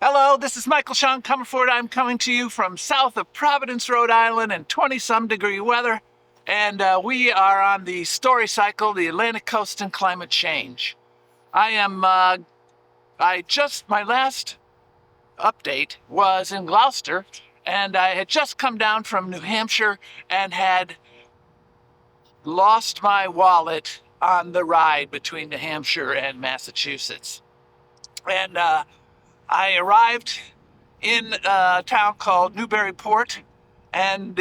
Hello, this is Michael Sean Comerford. I'm coming to you from south of Providence, Rhode Island in 20-some degree weather. And we are on the story cycle, the Atlantic coast and climate change. My last update was in Gloucester, and I had just come down from New Hampshire and had lost my wallet on the ride between New Hampshire and Massachusetts. And I arrived in a town called Newburyport, and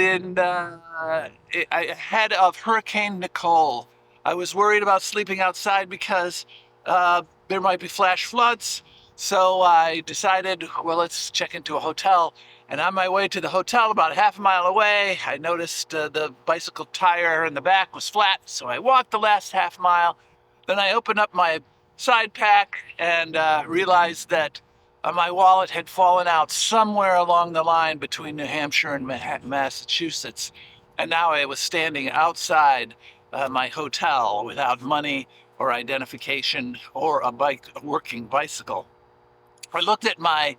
ahead of Hurricane Nicole. I was worried about sleeping outside because there might be flash floods. So I decided, well, let's check into a hotel. And on my way to the hotel, about a half a mile away, I noticed the bicycle tire in the back was flat. So I walked the last half mile. Then I opened up my side pack and realized that my wallet had fallen out somewhere along the line between New Hampshire and Massachusetts. And now I was standing outside my hotel without money or identification or a working bicycle. I looked at my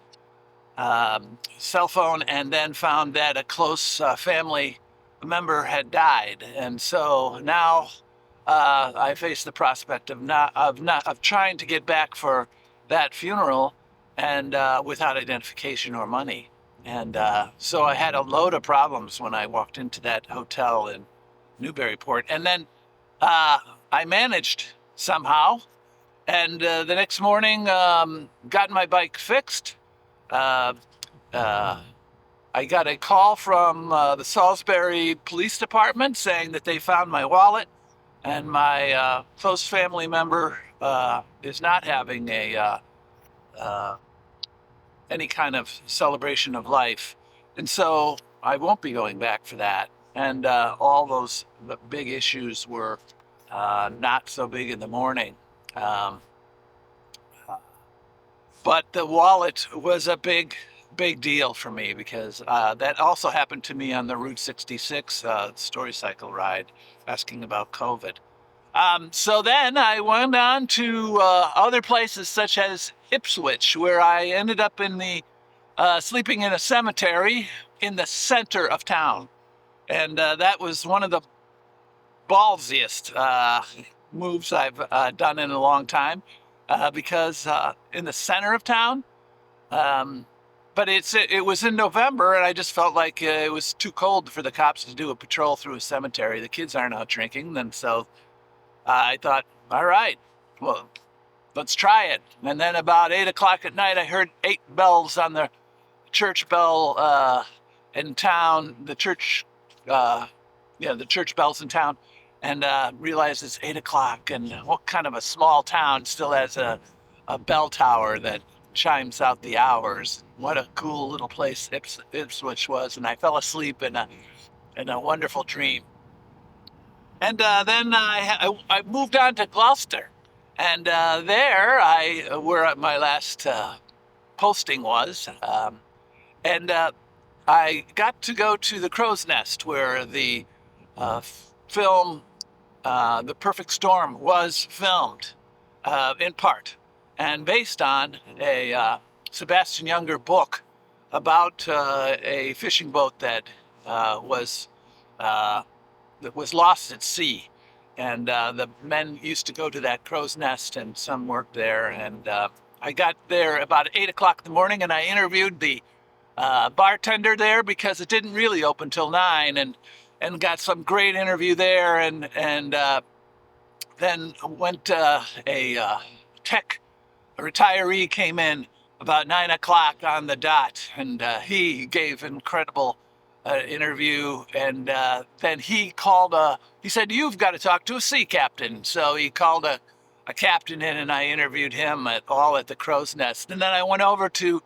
cell phone and then found that a close family member had died. And so now I face the prospect of trying to get back for that funeral and without identification or money. And so I had a load of problems when I walked into that hotel in Newburyport. And then I managed somehow. And the next morning, got my bike fixed. Uh, I got a call from the Salisbury Police Department saying that they found my wallet, and my close family member is not having any kind of celebration of life. And so I won't be going back for that. And all those big issues were not so big in the morning. Um, but the wallet was a big deal for me because that also happened to me on the Route 66 story cycle ride, asking about COVID. So then I went on to other places such as Ipswich, where I ended up sleeping in a cemetery in the center of town. And that was one of the ballsiest moves I've done in a long time because in the center of town, but it was in November, and I just felt like it was too cold for the cops to do a patrol through a cemetery. The kids aren't out drinking, and so I thought, all right, well, let's try it. And then about 8 o'clock at night, I heard 8 bells on the church bell in town. The church bells in town, and realized it's 8 o'clock. And what kind of a small town still has a bell tower that chimes out the hours? What a cool little place Ipswich was, and I fell asleep in a wonderful dream. And then I moved on to Gloucester, and where my last posting was, and I got to go to the Crow's Nest, where the film "The Perfect Storm" was filmed, in part, and based on a Sebastian Junger book about a fishing boat that was lost at sea. And the men used to go to that Crow's Nest, and some worked there. And I got there about 8 o'clock in the morning, and I interviewed the bartender there because it didn't really open till 9, and got some great interview there. And then went a retiree came in about 9 o'clock on the dot, and he gave incredible interview. And then he said, "You've got to talk to a sea captain." So he called a captain in, and I interviewed him at the Crow's Nest. And then I went over to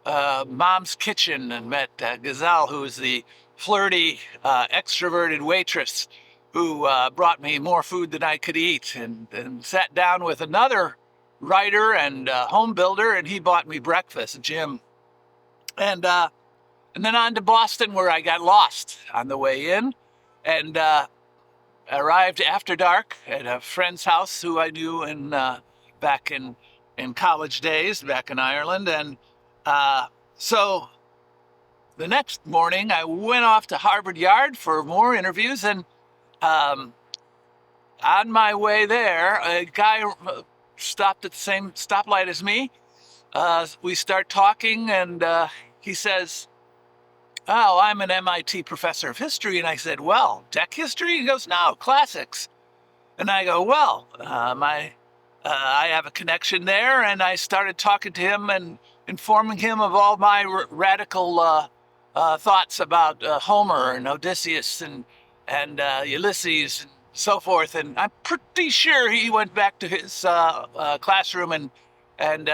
Mom's Kitchen and met Gazelle, who is the flirty, extroverted waitress who brought me more food than I could eat, and sat down with another writer and home builder, and he bought me breakfast, Jim. And then on to Boston, where I got lost on the way in, and arrived after dark at a friend's house who I knew back in college days, back in Ireland. And Uh, so the next morning, I went off to Harvard Yard for more interviews, and um, on my way there, a guy stopped at the same stoplight as me. We start talking, and he says, "Oh, I'm an MIT professor of history." And I said, "Well, tech history?" He goes, "No, classics." And I go, "Well, I have a connection there." And I started talking to him and informing him of all my radical thoughts about Homer and Odysseus and Ulysses and so forth. And I'm pretty sure he went back to his classroom and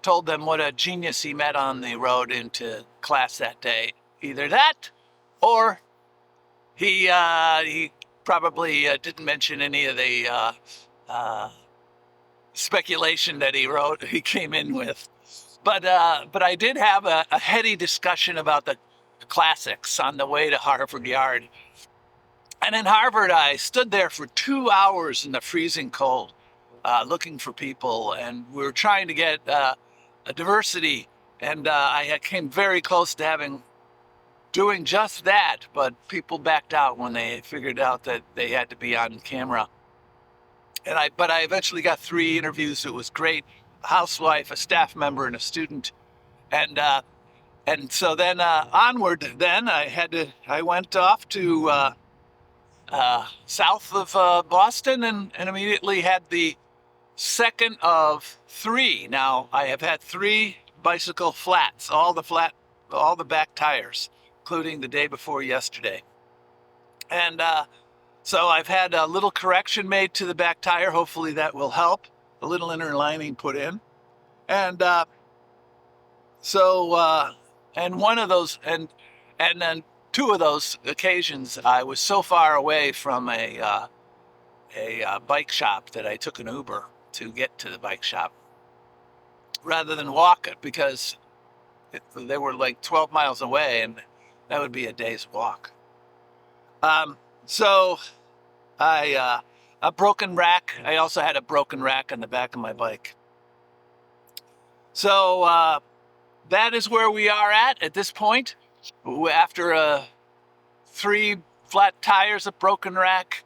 told them what a genius he met on the road into class that day. Either that, or he probably didn't mention any of the uh, speculation that he came in with. But I did have a heady discussion about the classics on the way to Harvard Yard. And in Harvard, I stood there for 2 hours in the freezing cold, looking for people, and we were trying to get a diversity. And I came very close to doing just that, but people backed out when they figured out that they had to be on camera. But I eventually got 3 interviews. It was great. A housewife, a staff member, and a student. And so then onward. Then I went off to south of Boston and immediately had the second of 3. Now I have had 3 bicycle flats, all the back tires, including the day before yesterday. And so I've had a little correction made to the back tire. Hopefully that will help. A little inner lining put in. And and one of those, and then 2 of those occasions, I was so far away from a bike shop that I took an Uber to get to the bike shop rather than walk it, because they were like 12 miles away, and that would be a day's walk. So a broken rack. I also had a broken rack on the back of my bike. So that is where we are at this point. After 3 flat tires, a broken rack,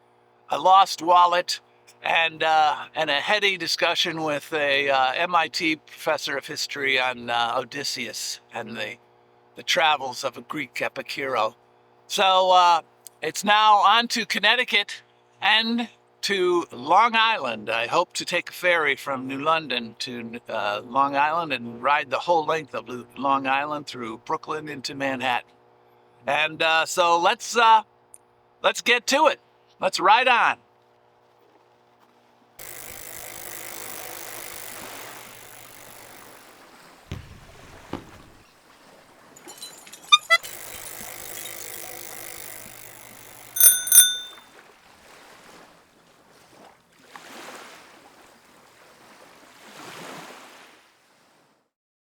a lost wallet, and a heady discussion with a MIT professor of history on Odysseus and the travels of a Greek epic hero. So it's now on to Connecticut and to Long Island. I hope to take a ferry from New London to Long Island and ride the whole length of Long Island through Brooklyn into Manhattan. And so let's get to it. Let's ride on.